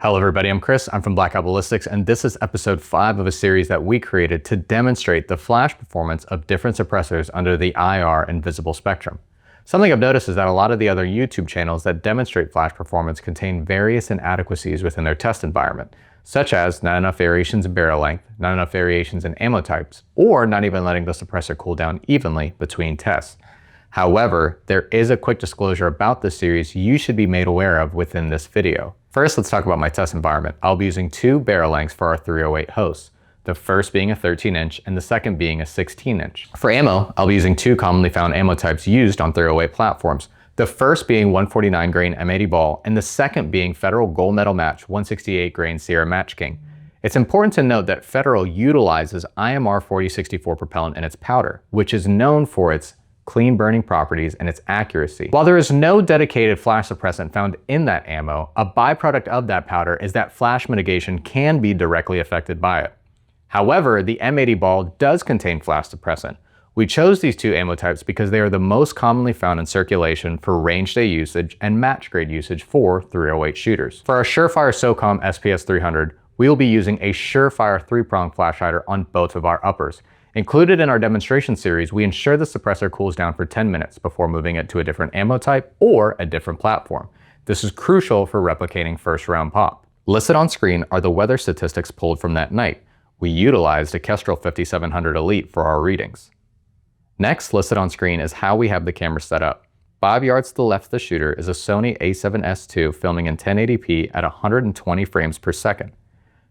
Hello everybody, I'm Chris, I'm from Blackout Ballistics, and this is episode 5 of a series that we created to demonstrate the flash performance of different suppressors under the IR and visible spectrum. Something I've noticed is that a lot of the other YouTube channels that demonstrate flash performance contain various inadequacies within their test environment, such as not enough variations in barrel length, not enough variations in ammo types, or not even letting the suppressor cool down evenly between tests. However, there is a quick disclosure about this series you should be made aware of within this video. First, let's talk about my test environment. I'll be using 2 barrel lengths for our 308 hosts, the first being a 13-inch and the second being a 16-inch. For ammo, I'll be using 2 commonly found ammo types used on 308 platforms, the first being 149 grain M80 ball and the second being Federal Gold Medal Match 168 grain Sierra Match King. It's important to note that Federal utilizes IMR 4064 propellant in its powder, which is known for its clean burning properties and its accuracy. While there is no dedicated flash suppressant found in that ammo, a byproduct of that powder is that flash mitigation can be directly affected by it. However, the M80 ball does contain flash suppressant. We chose these 2 ammo types because they are the most commonly found in circulation for range day usage and match grade usage for 308 shooters. For our Surefire SOCOM SPS 300, we will be using a Surefire 3-prong flash hider on both of our uppers. Included in our demonstration series, we ensure the suppressor cools down for 10 minutes before moving it to a different ammo type or a different platform. This is crucial for replicating first round pop. Listed on screen are the weather statistics pulled from that night. We utilized a Kestrel 5700 Elite for our readings. Next, listed on screen is how we have the camera set up. 5 yards to the left of the shooter is a Sony a7S II filming in 1080p at 120 frames per second.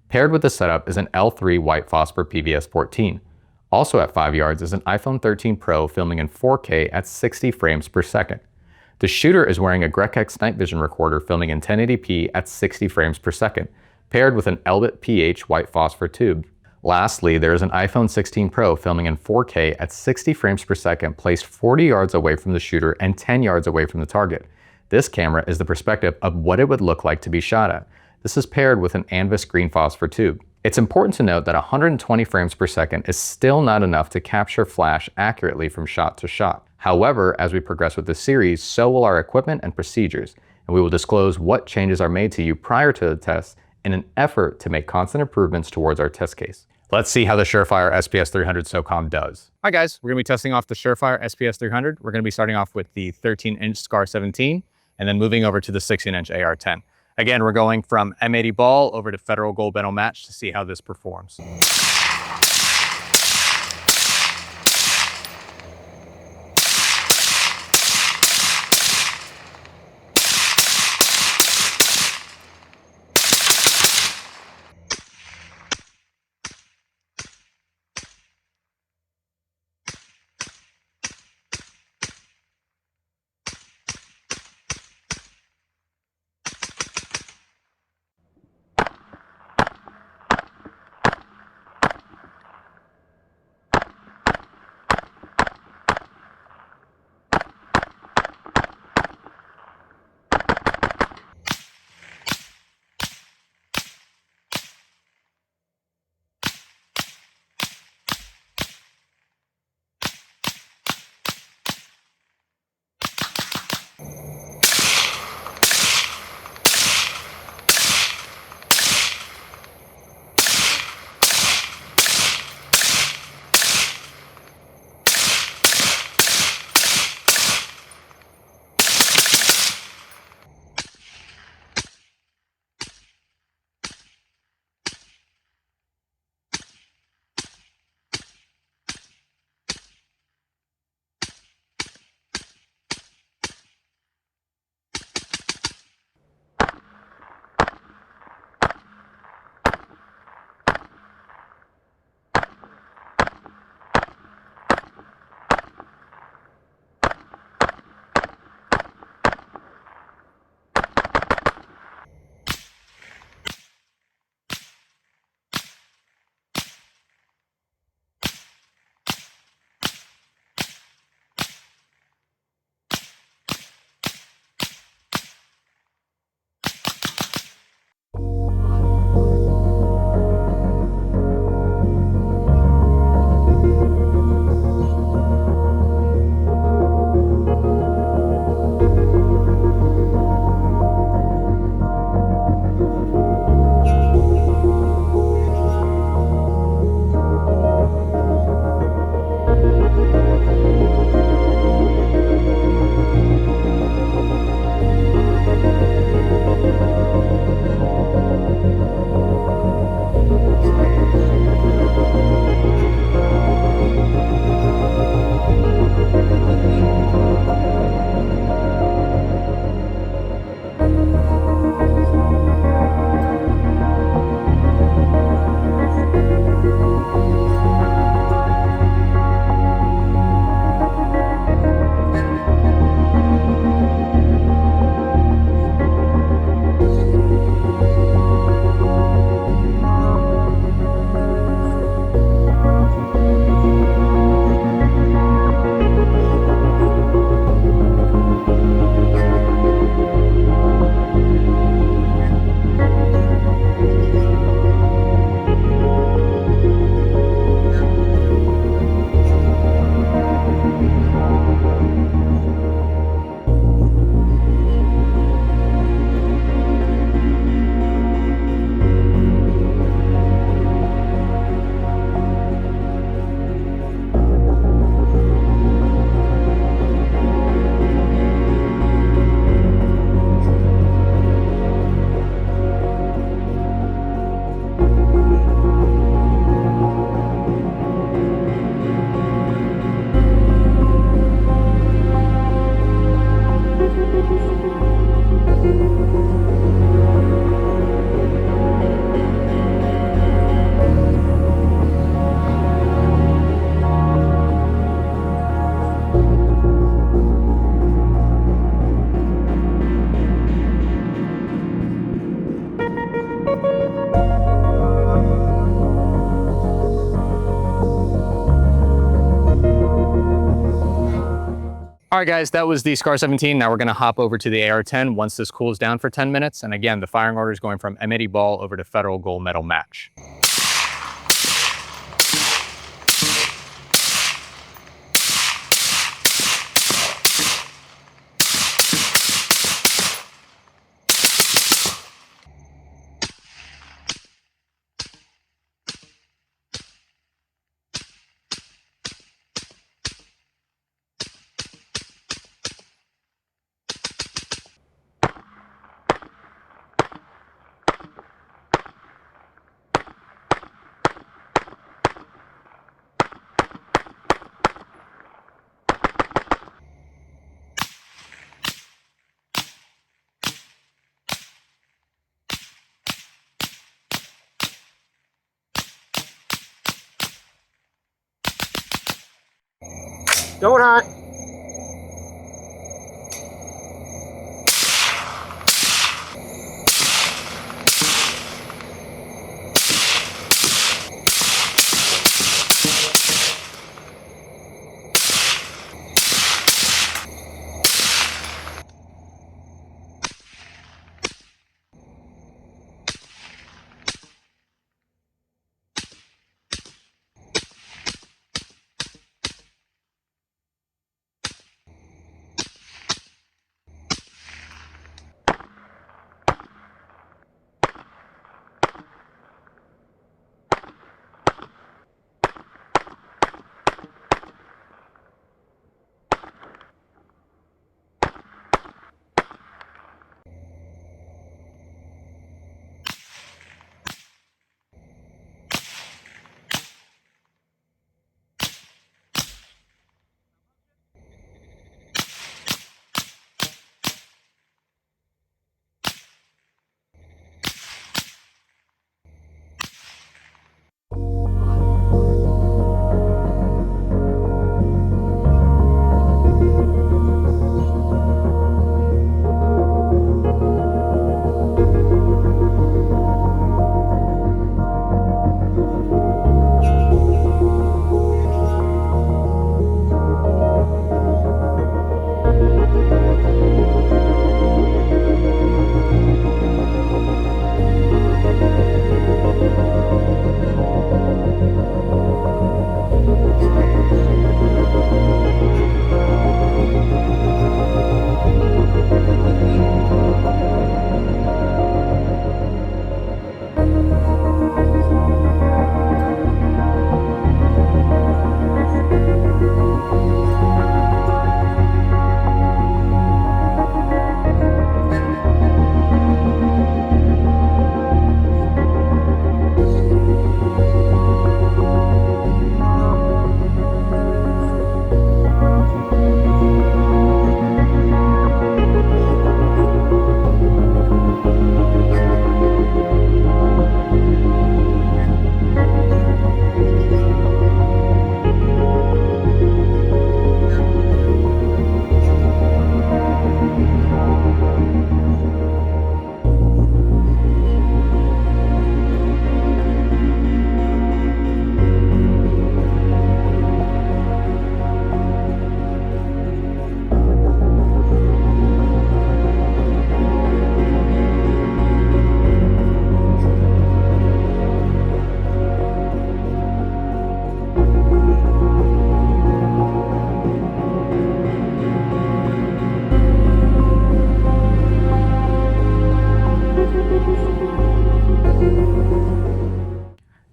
Paired with the setup is an L3 white phosphor PVS-14. Also at 5 yards is an iPhone 13 Pro filming in 4K at 60 frames per second. The shooter is wearing a Grekex night vision recorder filming in 1080p at 60 frames per second, paired with an Elbit PH white phosphor tube. Lastly, there is an iPhone 16 Pro filming in 4K at 60 frames per second placed 40 yards away from the shooter and 10 yards away from the target. This camera is the perspective of what it would look like to be shot at. This is paired with an Anvis green phosphor tube. It's important to note that 120 frames per second is still not enough to capture flash accurately from shot to shot. However, as we progress with the series, so will our equipment and procedures, and we will disclose what changes are made to you prior to the test in an effort to make constant improvements towards our test case. Let's see how the Surefire SPS 300 SOCOM does. Hi guys, we're gonna be testing off the Surefire SPS 300. We're gonna be starting off with the 13-inch SCAR 17 and then moving over to the 16-inch AR 10. Again, we're going from M80 ball over to Federal Gold Medal Match to see how this performs. All right, guys, that was the SCAR 17. Now we're going to hop over to the AR-10 once this cools down for 10 minutes. And again, the firing order is going from M80 ball over to Federal Gold Medal match. Going hot.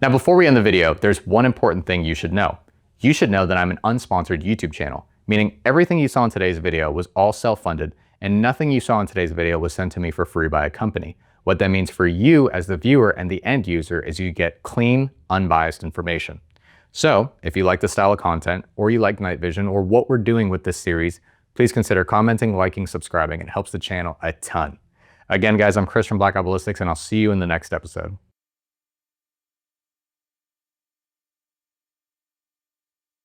Now, before we end the video, there's one important thing you should know. You should know that I'm an unsponsored YouTube channel, meaning everything you saw in today's video was all self-funded and nothing you saw in today's video was sent to me for free by a company. What that means for you as the viewer and the end user is you get clean, unbiased information. So if you like this style of content, or you like night vision, or what we're doing with this series, please consider commenting, liking, subscribing. It helps the channel a ton. Again, guys, I'm Chris from Blackout Ballistics, and I'll see you in the next episode.